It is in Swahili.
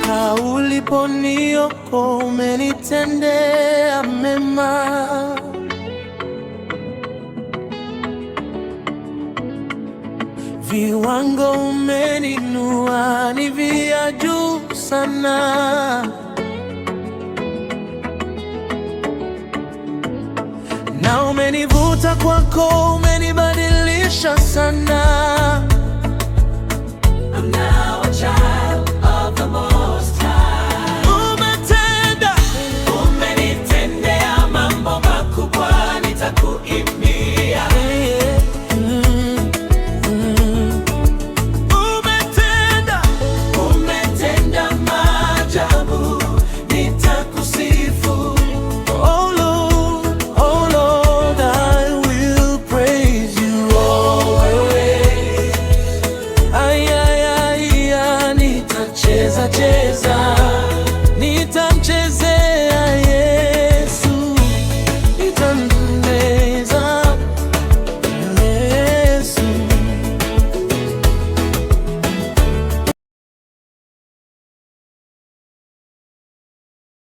na uliponiokoa umenitendea mema. Viwango umeninua ni vya juu sana, na umenivuta kwako, umenibadilisha sana.